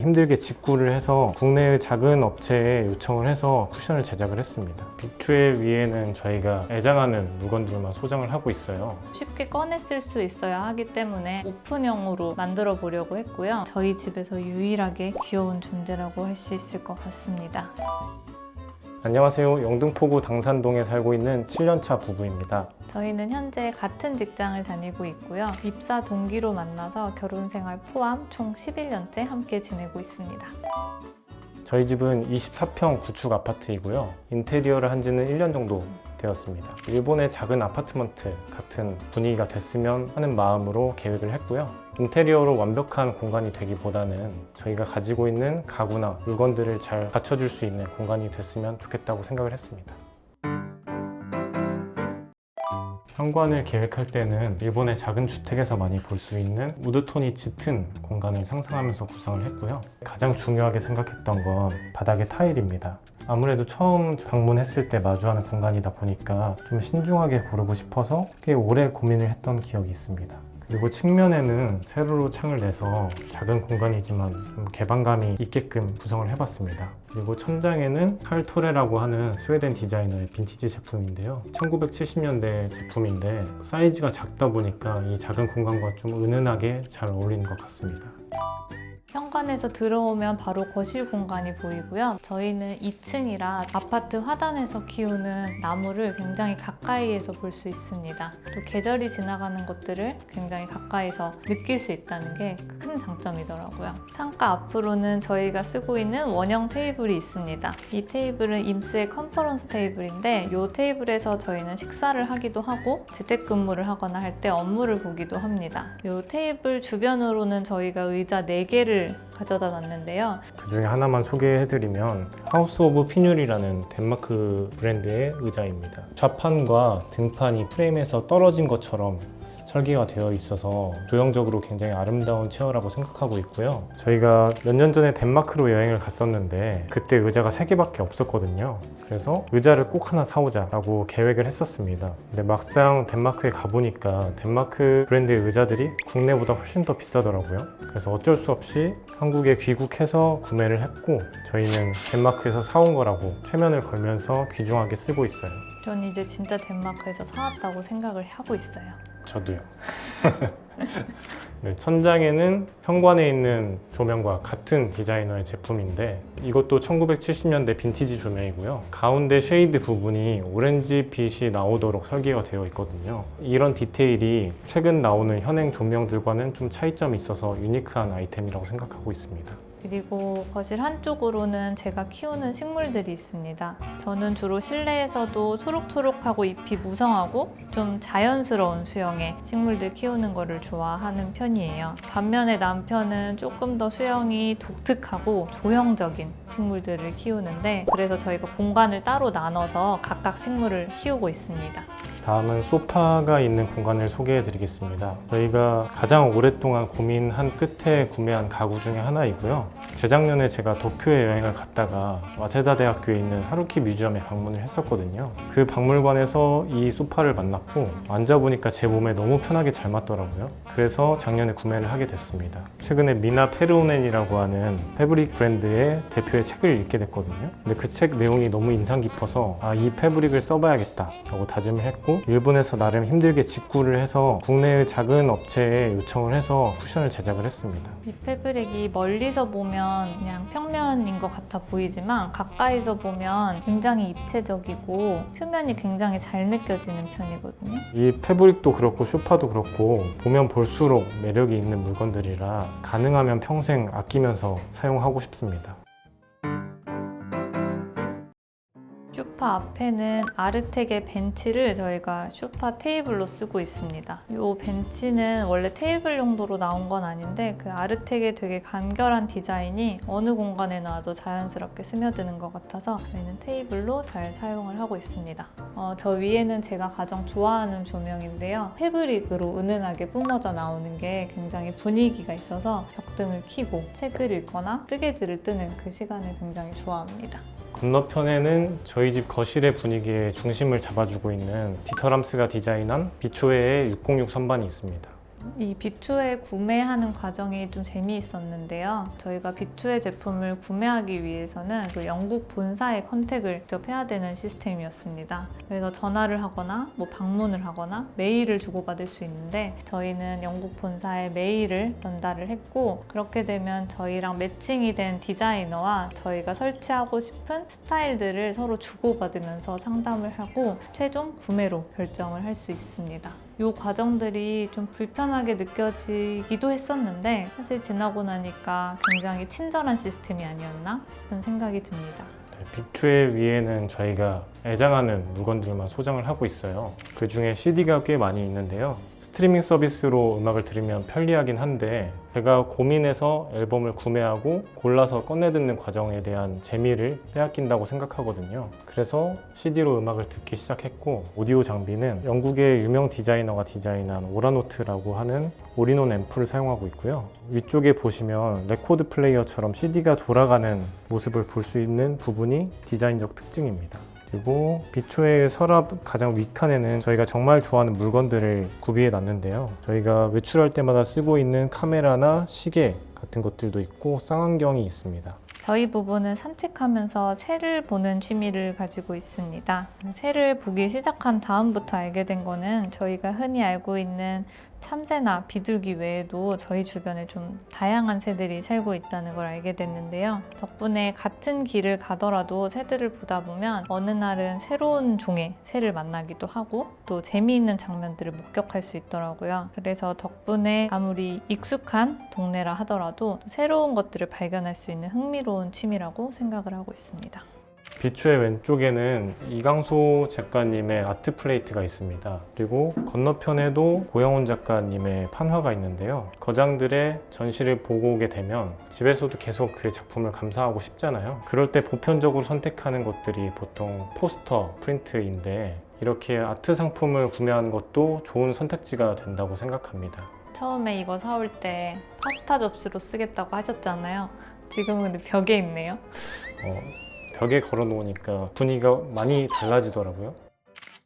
힘들게 직구를 해서 국내의 작은 업체에 요청을 해서 쿠션을 제작을 했습니다. 비추의 위에는 저희가 애장하는 물건들만 소장을 하고 있어요. 쉽게 꺼내 쓸 수 있어야 하기 때문에 오픈형으로 만들어 보려고 했고요. 저희 집에서 유일하게 귀여운 존재라고 할 수 있을 것 같습니다. 안녕하세요. 영등포구 당산동에 살고 있는 7년차 부부입니다. 저희는 현재 같은 직장을 다니고 있고요. 입사 동기로 만나서 결혼 생활 포함 총 11년째 함께 지내고 있습니다. 저희 집은 24평 구축 아파트이고요. 인테리어를 한 지는 1년 정도 되었습니다. 일본의 작은 아파트먼트 같은 분위기가 됐으면 하는 마음으로 계획을 했고요. 인테리어로 완벽한 공간이 되기보다는 저희가 가지고 있는 가구나 물건들을 잘 갖춰줄 수 있는 공간이 됐으면 좋겠다고 생각을 했습니다. 현관을 계획할 때는 일본의 작은 주택에서 많이 볼 수 있는 우드톤이 짙은 공간을 상상하면서 구성을 했고요. 가장 중요하게 생각했던 건 바닥의 타일입니다. 아무래도 처음 방문했을 때 마주하는 공간이다 보니까 좀 신중하게 고르고 싶어서 꽤 오래 고민을 했던 기억이 있습니다. 그리고 측면에는 세로로 창을 내서 작은 공간이지만 좀 개방감이 있게끔 구성을 해봤습니다. 그리고 천장에는 칼 토레라고 하는 스웨덴 디자이너의 빈티지 제품인데요. 1970년대 제품인데 사이즈가 작다 보니까 이 작은 공간과 좀 은은하게 잘 어울리는 것 같습니다. 현관에서 들어오면 바로 거실 공간이 보이고요. 저희는 2층이라 아파트 화단에서 키우는 나무를 굉장히 가까이에서 볼 수 있습니다. 또 계절이 지나가는 것들을 굉장히 가까이서 느낄 수 있다는 게 큰 장점이더라고요. 창가 앞으로는 저희가 쓰고 있는 원형 테이블이 있습니다. 이 테이블은 임스의 컨퍼런스 테이블인데 이 테이블에서 저희는 식사를 하기도 하고 재택근무를 하거나 할 때 업무를 보기도 합니다. 이 테이블 주변으로는 저희가 의자 4개를 가져다 놨는데요. 그 중에 하나만 소개해드리면 하우스 오브 피뉴리라는 덴마크 브랜드의 의자입니다. 좌판과 등판이 프레임에서 떨어진 것처럼 설계가 되어 있어서 조형적으로 굉장히 아름다운 체어라고 생각하고 있고요. 저희가 몇 년 전에 덴마크로 여행을 갔었는데 그때 의자가 3개밖에 없었거든요. 그래서 의자를 꼭 하나 사오자라고 계획을 했었습니다. 근데 막상 덴마크에 가보니까 덴마크 브랜드의 의자들이 국내보다 훨씬 더 비싸더라고요. 그래서 어쩔 수 없이 한국에 귀국해서 구매를 했고 저희는 덴마크에서 사온 거라고 최면을 걸면서 귀중하게 쓰고 있어요. 전 이제 진짜 덴마크에서 사왔다고 생각을 하고 있어요. 저도요. 네, 천장에는 현관에 있는 조명과 같은 디자이너의 제품인데 이것도 1970년대 빈티지 조명이고요. 가운데 쉐이드 부분이 오렌지 빛이 나오도록 설계가 되어 있거든요. 이런 디테일이 최근 나오는 현행 조명들과는 좀 차이점이 있어서 유니크한 아이템이라고 생각하고 있습니다. 그리고 거실 한쪽으로는 제가 키우는 식물들이 있습니다. 저는 주로 실내에서도 초록초록하고 잎이 무성하고 좀 자연스러운 수영의 식물들 키우는 거를 좋아하는 편이에요. 반면에 남편은 조금 더 수영이 독특하고 조형적인 식물들을 키우는데 그래서 저희가 공간을 따로 나눠서 각각 식물을 키우고 있습니다. 다음은 소파가 있는 공간을 소개해 드리겠습니다. 저희가 가장 오랫동안 고민한 끝에 구매한 가구 중에 하나이고요. 재작년에 제가 도쿄에 여행을 갔다가 와세다 대학교에 있는 하루키 뮤지엄에 방문을 했었거든요. 그 박물관에서 이 소파를 만났고 앉아보니까 제 몸에 너무 편하게 잘 맞더라고요. 그래서 작년에 구매를 하게 됐습니다. 최근에 미나 페르오넨이라고 하는 패브릭 브랜드의 대표의 책을 읽게 됐거든요. 근데 그 책 내용이 너무 인상 깊어서 이 패브릭을 써봐야겠다 라고 다짐을 했고 일본에서 나름 힘들게 직구를 해서 국내의 작은 업체에 요청을 해서 쿠션을 제작을 했습니다. 이 패브릭이 멀리서 보면 그냥 평면인 것 같아 보이지만 가까이서 보면 굉장히 입체적이고 표면이 굉장히 잘 느껴지는 편이거든요. 이 패브릭도 그렇고 소파도 그렇고 보면 볼수록 매력이 있는 물건들이라 가능하면 평생 아끼면서 사용하고 싶습니다. 소파 앞에는 아르텍의 벤치를 저희가 소파 테이블로 쓰고 있습니다. 이 벤치는 원래 테이블 용도로 나온 건 아닌데 그 아르텍의 되게 간결한 디자인이 어느 공간에 놔도 자연스럽게 스며드는 것 같아서 저희는 테이블로 잘 사용을 하고 있습니다. 저 위에는 제가 가장 좋아하는 조명인데요. 패브릭으로 은은하게 뿜어져 나오는 게 굉장히 분위기가 있어서 벽등을 켜고 책을 읽거나 뜨개질을 뜨는 그 시간을 굉장히 좋아합니다. 건너편에는 저희 집 거실의 분위기에 중심을 잡아주고 있는 디터람스가 디자인한 비초웨의 606 선반이 있습니다. 이 비투에 구매하는 과정이 좀 재미있었는데요. 저희가 비투의 제품을 구매하기 위해서는 그 영국 본사에 컨택을 직접 해야 되는 시스템이었습니다. 그래서 전화를 하거나 뭐 방문을 하거나 메일을 주고받을 수 있는데 저희는 영국 본사에 메일을 전달을 했고, 그렇게 되면 저희랑 매칭이 된 디자이너와 저희가 설치하고 싶은 스타일들을 서로 주고받으면서 상담을 하고 최종 구매로 결정을 할 수 있습니다. 이 과정들이 좀 불편하게 느껴지기도 했었는데 사실 지나고 나니까 굉장히 친절한 시스템이 아니었나 싶은 생각이 듭니다. 비투의 위에는 저희가 애장하는 물건들만 소장을 하고 있어요. 그 중에 CD가 꽤 많이 있는데요. 스트리밍 서비스로 음악을 들으면 편리하긴 한데 제가 고민해서 앨범을 구매하고 골라서 꺼내 듣는 과정에 대한 재미를 빼앗긴다고 생각하거든요. 그래서 CD로 음악을 듣기 시작했고, 오디오 장비는 영국의 유명 디자이너가 디자인한 오라노트라고 하는 올인원 앰프를 사용하고 있고요. 위쪽에 보시면 레코드 플레이어처럼 CD가 돌아가는 모습을 볼 수 있는 부분이 디자인적 특징입니다. 그리고 비투의 서랍 가장 윗칸에는 저희가 정말 좋아하는 물건들을 구비해 놨는데요. 저희가 외출할 때마다 쓰고 있는 카메라나 시계 같은 것들도 있고 쌍안경이 있습니다. 저희 부부는 산책하면서 새를 보는 취미를 가지고 있습니다. 새를 보기 시작한 다음부터 알게 된 거는 저희가 흔히 알고 있는 참새나 비둘기 외에도 저희 주변에 좀 다양한 새들이 살고 있다는 걸 알게 됐는데요. 덕분에 같은 길을 가더라도 새들을 보다 보면 어느 날은 새로운 종의 새를 만나기도 하고 또 재미있는 장면들을 목격할 수 있더라고요. 그래서 덕분에 아무리 익숙한 동네라 하더라도 새로운 것들을 발견할 수 있는 흥미로운 취미라고 생각을 하고 있습니다. 비추의 왼쪽에는 이강소 작가님의 아트 플레이트가 있습니다. 그리고 건너편에도 고영훈 작가님의 판화가 있는데요. 거장들의 전시를 보고 오게 되면 집에서도 계속 그 작품을 감상하고 싶잖아요. 그럴 때 보편적으로 선택하는 것들이 보통 포스터, 프린트인데 이렇게 아트 상품을 구매하는 것도 좋은 선택지가 된다고 생각합니다. 처음에 이거 사올 때 파스타 접시로 쓰겠다고 하셨잖아요. 지금은 근데 벽에 있네요. 벽에 걸어 놓으니까 분위기가 많이 달라지더라고요.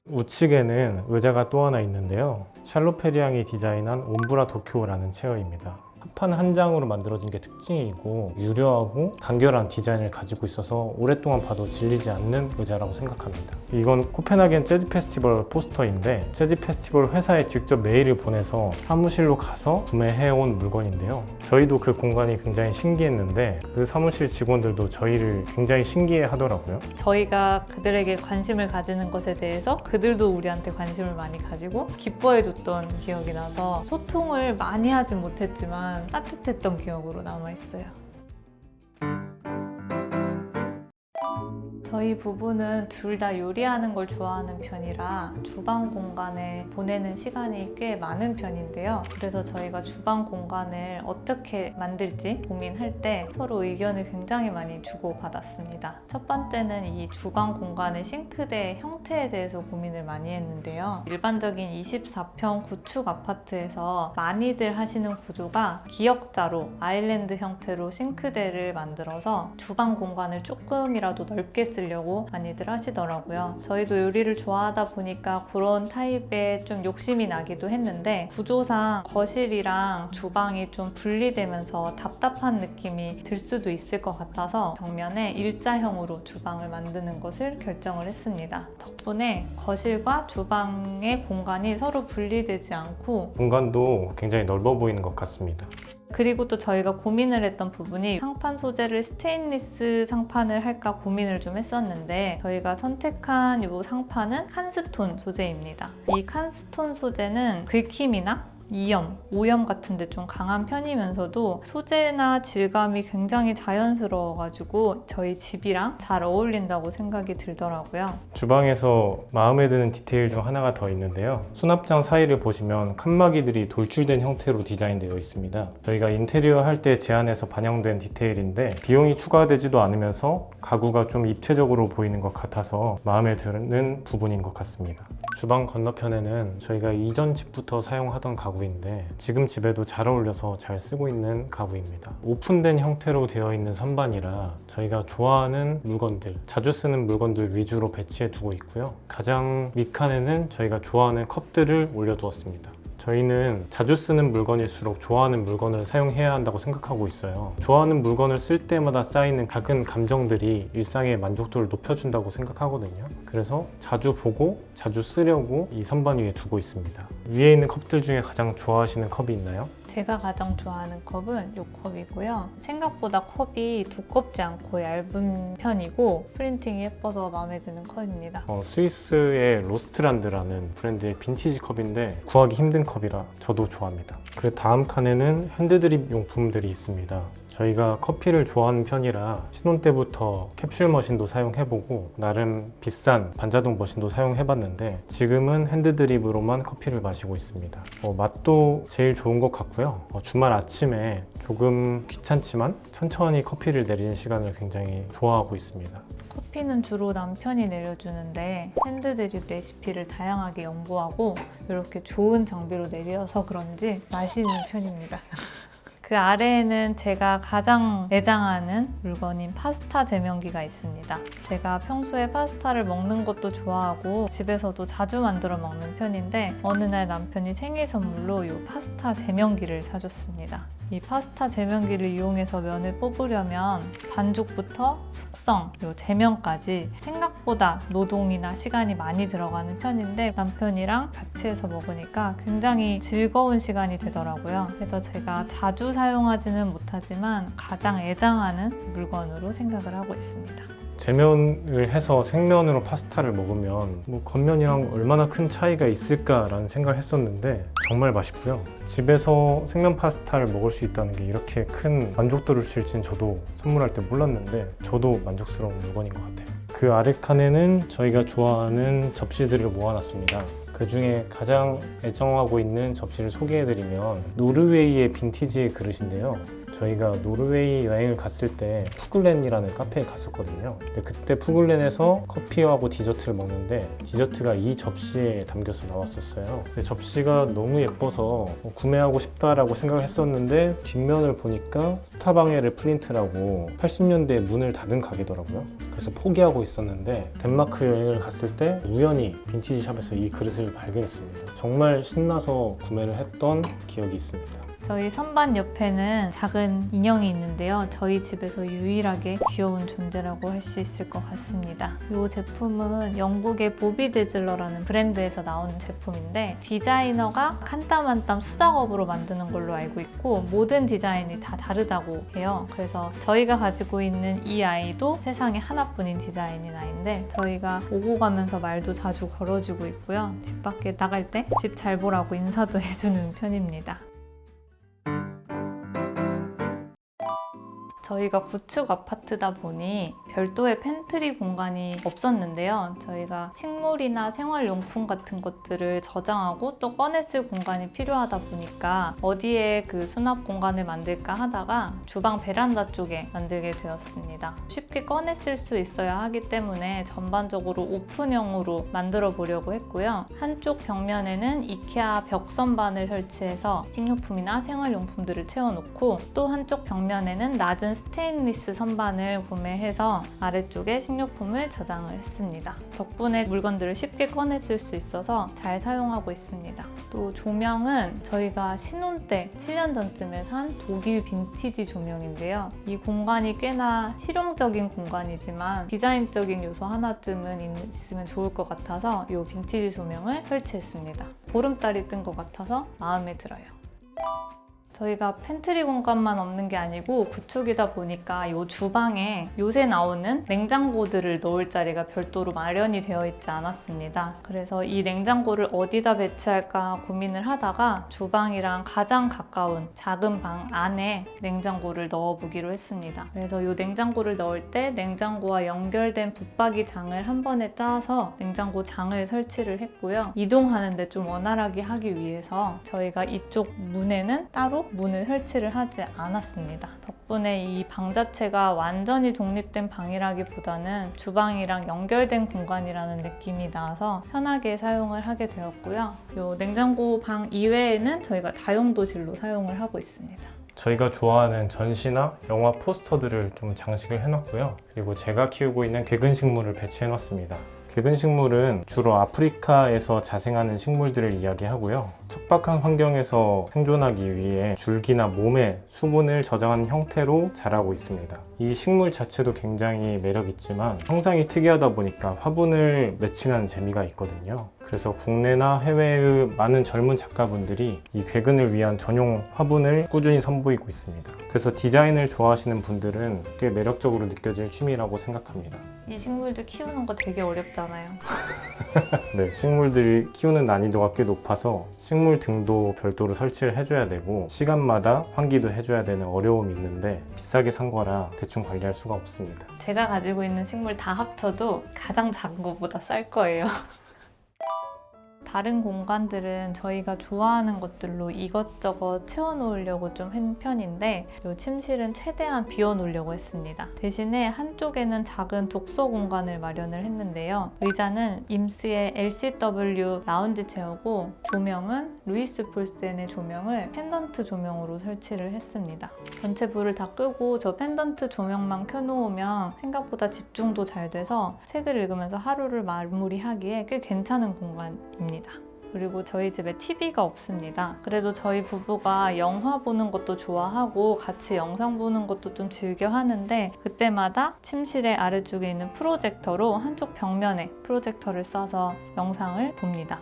우측에는 의자가 또 하나 있는데요. 샬롯 페리앙이 디자인한 옴브라 도쿄라는 체어입니다. 합판 한 장으로 만들어진 게 특징이고 유려하고 간결한 디자인을 가지고 있어서 오랫동안 봐도 질리지 않는 의자라고 생각합니다. 이건 코펜하겐 재즈 페스티벌 포스터인데 재즈 페스티벌 회사에 직접 메일을 보내서 사무실로 가서 구매해온 물건인데요. 저희도 그 공간이 굉장히 신기했는데 그 사무실 직원들도 저희를 굉장히 신기해 하더라고요. 저희가 그들에게 관심을 가지는 것에 대해서 그들도 우리한테 관심을 많이 가지고 기뻐해줬던 기억이 나서 소통을 많이 하진 못했지만 따뜻했던 기억으로 남아있어요. 저희 부부는 둘 다 요리하는 걸 좋아하는 편이라 주방 공간에 보내는 시간이 꽤 많은 편인데요. 그래서 저희가 주방 공간을 어떻게 만들지 고민할 때 서로 의견을 굉장히 많이 주고받았습니다. 첫 번째는 이 주방 공간의 싱크대 형태에 대해서 고민을 많이 했는데요. 일반적인 24평 구축 아파트에서 많이들 하시는 구조가 기역자로 아일랜드 형태로 싱크대를 만들어서 주방 공간을 조금이라도 넓게 쓰려고 많이들 하시더라고요. 저희도 요리를 좋아하다 보니까 그런 타입에 좀 욕심이 나기도 했는데 구조상 거실이랑 주방이 좀 분리되면서 답답한 느낌이 들 수도 있을 것 같아서 벽면에 일자형으로 주방을 만드는 것을 결정을 했습니다. 덕분에 거실과 주방의 공간이 서로 분리되지 않고 공간도 굉장히 넓어 보이는 것 같습니다. 그리고 또 저희가 고민을 했던 부분이 상판 소재를 스테인리스 상판을 할까 고민을 좀 했었는데 저희가 선택한 이 상판은 칸스톤 소재입니다. 이 칸스톤 소재는 긁힘이나 이염, 오염 같은 데 좀 강한 편이면서도 소재나 질감이 굉장히 자연스러워가지고 저희 집이랑 잘 어울린다고 생각이 들더라고요. 주방에서 마음에 드는 디테일 중 하나가 더 있는데요. 수납장 사이를 보시면 칸막이들이 돌출된 형태로 디자인되어 있습니다. 저희가 인테리어 할 때 제안해서 반영된 디테일인데 비용이 추가되지도 않으면서 가구가 좀 입체적으로 보이는 것 같아서 마음에 드는 부분인 것 같습니다. 주방 건너편에는 저희가 이전 집부터 사용하던 가구인데 지금 집에도 잘 어울려서 잘 쓰고 있는 가구입니다. 오픈된 형태로 되어 있는 선반이라 저희가 좋아하는 물건들, 자주 쓰는 물건들 위주로 배치해 두고 있고요. 가장 윗칸에는 저희가 좋아하는 컵들을 올려두었습니다. 저희는 자주 쓰는 물건일수록 좋아하는 물건을 사용해야 한다고 생각하고 있어요. 좋아하는 물건을 쓸 때마다 쌓이는 작은 감정들이 일상의 만족도를 높여준다고 생각하거든요. 그래서 자주 보고 자주 쓰려고 이 선반 위에 두고 있습니다. 위에 있는 컵들 중에 가장 좋아하시는 컵이 있나요? 제가 가장 좋아하는 컵은 이 컵이고요. 생각보다 컵이 두껍지 않고 얇은 편이고 프린팅이 예뻐서 마음에 드는 컵입니다. 스위스의 로스트란드라는 브랜드의 빈티지 컵인데 구하기 힘든 컵이라 저도 좋아합니다. 그 다음 칸에는 핸드드립 용품들이 있습니다. 저희가 커피를 좋아하는 편이라 신혼 때부터 캡슐 머신도 사용해보고 나름 비싼 반자동 머신도 사용해봤는데 지금은 핸드드립으로만 커피를 마시고 있습니다. 맛도 제일 좋은 것 같고요. 주말 아침에 조금 귀찮지만 천천히 커피를 내리는 시간을 굉장히 좋아하고 있습니다. 커피는 주로 남편이 내려주는데 핸드드립 레시피를 다양하게 연구하고 이렇게 좋은 장비로 내려서 그런지 맛있는 편입니다. 그 아래에는 제가 가장 애장하는 물건인 파스타 제명기가 있습니다. 제가 평소에 파스타를 먹는 것도 좋아하고 집에서도 자주 만들어 먹는 편인데 어느 날 남편이 생일 선물로 이 파스타 제명기를 사줬습니다. 이 파스타 제명기를 이용해서 면을 뽑으려면 반죽부터 숙성, 요 제명까지 생각보다 노동이나 시간이 많이 들어가는 편인데 남편이랑 같이 해서 먹으니까 굉장히 즐거운 시간이 되더라고요. 그래서 제가 자주 사용하지는 못하지만 가장 애장하는 물건으로 생각을 하고 있습니다. 제면을 해서 생면으로 파스타를 먹으면 겉면이랑 얼마나 큰 차이가 있을까라는 생각을 했었는데 정말 맛있고요. 집에서 생면 파스타를 먹을 수 있다는 게 이렇게 큰 만족도를 줄지는 저도 선물할 때 몰랐는데 저도 만족스러운 물건인 것 같아요. 그 아래 칸에는 저희가 좋아하는 접시들을 모아놨습니다. 그 중에 가장 애정하고 있는 접시를 소개해드리면 노르웨이의 빈티지 그릇인데요. 저희가 노르웨이 여행을 갔을 때 푸글렌이라는 카페에 갔었거든요. 근데 그때 푸글렌에서 커피하고 디저트를 먹는데 디저트가 이 접시에 담겨서 나왔었어요. 근데 접시가 너무 예뻐서 구매하고 싶다라고 생각을 했었는데 뒷면을 보니까 스타방에르 프린트라고 80년대에 문을 닫은 가게더라고요. 그래서 포기하고 있었는데 덴마크 여행을 갔을 때 우연히 빈티지 샵에서 이 그릇을 발견했습니다. 정말 신나서 구매를 했던 기억이 있습니다. 저희 선반 옆에는 작은 인형이 있는데요. 저희 집에서 유일하게 귀여운 존재라고 할 수 있을 것 같습니다. 이 제품은 영국의 보비 데즐러라는 브랜드에서 나오는 제품인데 디자이너가 한 땀 한 땀 수작업으로 만드는 걸로 알고 있고 모든 디자인이 다 다르다고 해요. 그래서 저희가 가지고 있는 이 아이도 세상에 하나뿐인 디자인인 아이인데 저희가 오고 가면서 말도 자주 걸어주고 있고요. 집 밖에 나갈 때 집 잘 보라고 인사도 해주는 편입니다. 저희가 구축 아파트다 보니 별도의 팬트리 공간이 없었는데요. 저희가 식물이나 생활용품 같은 것들을 저장하고 또 꺼내 쓸 공간이 필요하다 보니까 어디에 그 수납 공간을 만들까 하다가 주방 베란다 쪽에 만들게 되었습니다. 쉽게 꺼내 쓸 수 있어야 하기 때문에 전반적으로 오픈형으로 만들어 보려고 했고요. 한쪽 벽면에는 이케아 벽 선반을 설치해서 식료품이나 생활용품들을 채워놓고 또 한쪽 벽면에는 낮은 스테인리스 선반을 구매해서 아래쪽에 식료품을 저장을 했습니다. 덕분에 물건들을 쉽게 꺼내줄 수 있어서 잘 사용하고 있습니다. 또 조명은 저희가 신혼 때 7년 전쯤에 산 독일 빈티지 조명인데요. 이 공간이 꽤나 실용적인 공간이지만 디자인적인 요소 하나쯤은 있으면 좋을 것 같아서 이 빈티지 조명을 설치했습니다. 보름달이 뜬 것 같아서 마음에 들어요. 저희가 팬트리 공간만 없는 게 아니고 구축이다 보니까 이 주방에 요새 나오는 냉장고들을 넣을 자리가 별도로 마련이 되어 있지 않았습니다. 그래서 이 냉장고를 어디다 배치할까 고민을 하다가 주방이랑 가장 가까운 작은 방 안에 냉장고를 넣어보기로 했습니다. 그래서 이 냉장고를 넣을 때 냉장고와 연결된 붙박이 장을 한 번에 짜서 냉장고 장을 설치를 했고요. 이동하는데 좀 원활하게 하기 위해서 저희가 이쪽 문에는 따로 문을 설치를 하지 않았습니다. 덕분에 이 방 자체가 완전히 독립된 방이라기보다는 주방이랑 연결된 공간이라는 느낌이 나서 편하게 사용을 하게 되었고요. 이 냉장고 방 이외에는 저희가 다용도실로 사용을 하고 있습니다. 저희가 좋아하는 전시나 영화 포스터들을 좀 장식을 해놨고요. 그리고 제가 키우고 있는 괴근식물을 배치해놨습니다. 궤근 식물은 주로 아프리카에서 자생하는 식물들을 이야기하고요. 척박한 환경에서 생존하기 위해 줄기나 몸에 수분을 저장한 형태로 자라고 있습니다. 이 식물 자체도 굉장히 매력 있지만 형상이 특이하다 보니까 화분을 매칭하는 재미가 있거든요. 그래서 국내나 해외의 많은 젊은 작가분들이 이 궤근을 위한 전용 화분을 꾸준히 선보이고 있습니다. 그래서 디자인을 좋아하시는 분들은 꽤 매력적으로 느껴질 취미라고 생각합니다. 이 식물들 키우는 거 되게 어렵잖아요. 네, 식물들이 키우는 난이도가 꽤 높아서 식물 등도 별도로 설치를 해줘야 되고 시간마다 환기도 해줘야 되는 어려움이 있는데 비싸게 산 거라 대충 관리할 수가 없습니다. 제가 가지고 있는 식물 다 합쳐도 가장 작은 것보다 쌀 거예요. 다른 공간들은 저희가 좋아하는 것들로 이것저것 채워놓으려고 좀 한 편인데 이 침실은 최대한 비워놓으려고 했습니다. 대신에 한쪽에는 작은 독서 공간을 마련을 했는데요. 의자는 임스의 LCW 라운지 체어고 조명은 루이스 폴센의 조명을 펜던트 조명으로 설치를 했습니다. 전체 불을 다 끄고 저 펜던트 조명만 켜놓으면 생각보다 집중도 잘 돼서 책을 읽으면서 하루를 마무리하기에 꽤 괜찮은 공간입니다. 그리고 저희 집에 TV가 없습니다. 그래도 저희 부부가 영화 보는 것도 좋아하고 같이 영상 보는 것도 좀 즐겨 하는데 그때마다 침실의 아래쪽에 있는 프로젝터로 한쪽 벽면에 프로젝터를 쏴서 영상을 봅니다.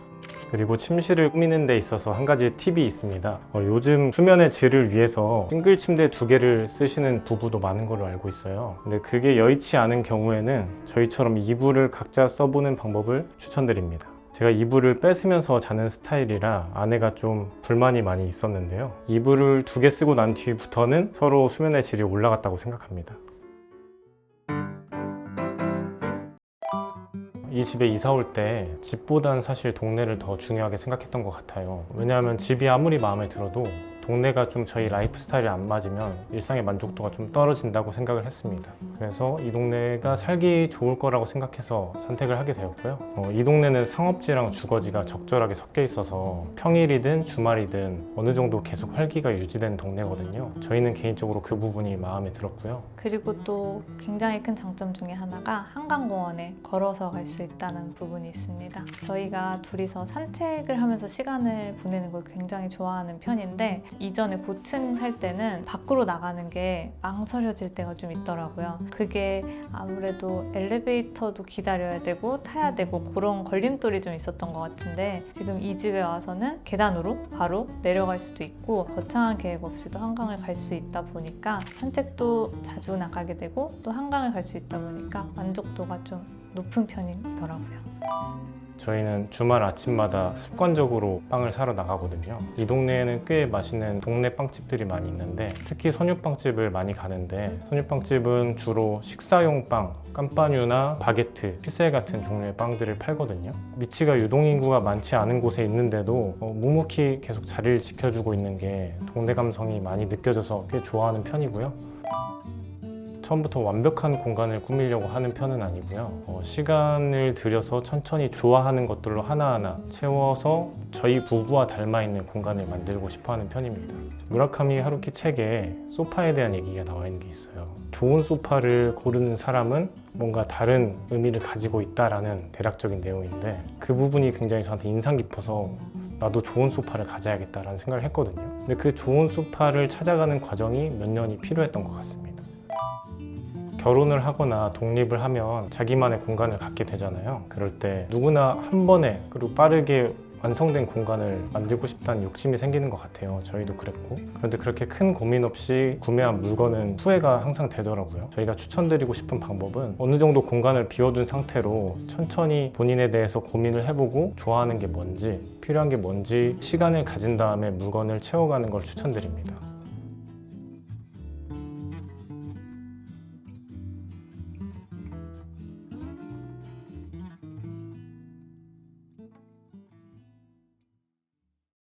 그리고 침실을 꾸미는 데 있어서 한 가지 팁이 있습니다. 요즘 수면의 질을 위해서 싱글 침대 2개를 쓰시는 부부도 많은 걸로 알고 있어요. 근데 그게 여의치 않은 경우에는 저희처럼 이불을 각자 써보는 방법을 추천드립니다. 제가 이불을 뺏으면서 자는 스타일이라 아내가 좀 불만이 많이 있었는데요. 이불을 2개 쓰고 난 뒤부터는 서로 수면의 질이 올라갔다고 생각합니다. 이 집에 이사 올 때 집보단 사실 동네를 더 중요하게 생각했던 것 같아요. 왜냐하면 집이 아무리 마음에 들어도 동네가 좀 저희 라이프 스타일이 안 맞으면 일상의 만족도가 좀 떨어진다고 생각을 했습니다. 그래서 이 동네가 살기 좋을 거라고 생각해서 선택을 하게 되었고요. 이 동네는 상업지랑 주거지가 적절하게 섞여 있어서 평일이든 주말이든 어느 정도 계속 활기가 유지된 동네거든요. 저희는 개인적으로 그 부분이 마음에 들었고요. 그리고 또 굉장히 큰 장점 중에 하나가 한강공원에 걸어서 갈 수 있다는 부분이 있습니다. 저희가 둘이서 산책을 하면서 시간을 보내는 걸 굉장히 좋아하는 편인데 이전에 고층 살 때는 밖으로 나가는 게 망설여질 때가 좀 있더라고요. 그게 아무래도 엘리베이터도 기다려야 되고 타야 되고 그런 걸림돌이 좀 있었던 것 같은데 지금 이 집에 와서는 계단으로 바로 내려갈 수도 있고 거창한 계획 없이도 한강을 갈 수 있다 보니까 산책도 자주 나가게 되고 또 한강을 갈 수 있다 보니까 만족도가 좀 높은 편이더라고요. 저희는 주말 아침마다 습관적으로 빵을 사러 나가거든요. 이 동네에는 꽤 맛있는 동네 빵집들이 많이 있는데 특히 선유빵집을 많이 가는데 선유빵집은 주로 식사용 빵, 깜빠뉴나 바게트, 피셀 같은 종류의 빵들을 팔거든요. 위치가 유동인구가 많지 않은 곳에 있는데도 묵묵히 계속 자리를 지켜주고 있는 게 동네 감성이 많이 느껴져서 꽤 좋아하는 편이고요. 처음부터 완벽한 공간을 꾸미려고 하는 편은 아니고요. 시간을 들여서 천천히 좋아하는 것들로 하나하나 채워서 저희 부부와 닮아있는 공간을 만들고 싶어하는 편입니다. 무라카미 하루키 책에 소파에 대한 얘기가 나와 있는 게 있어요. 좋은 소파를 고르는 사람은 뭔가 다른 의미를 가지고 있다라는 대략적인 내용인데 그 부분이 굉장히 저한테 인상 깊어서 나도 좋은 소파를 가져야겠다라는 생각을 했거든요. 근데 그 좋은 소파를 찾아가는 과정이 몇 년이 필요했던 것 같습니다. 결혼을 하거나 독립을 하면 자기만의 공간을 갖게 되잖아요. 그럴 때 누구나 한 번에 그리고 빠르게 완성된 공간을 만들고 싶다는 욕심이 생기는 것 같아요. 저희도 그랬고. 그런데 그렇게 큰 고민 없이 구매한 물건은 후회가 항상 되더라고요. 저희가 추천드리고 싶은 방법은 어느 정도 공간을 비워둔 상태로 천천히 본인에 대해서 고민을 해보고 좋아하는 게 뭔지, 필요한 게 뭔지 시간을 가진 다음에 물건을 채워가는 걸 추천드립니다.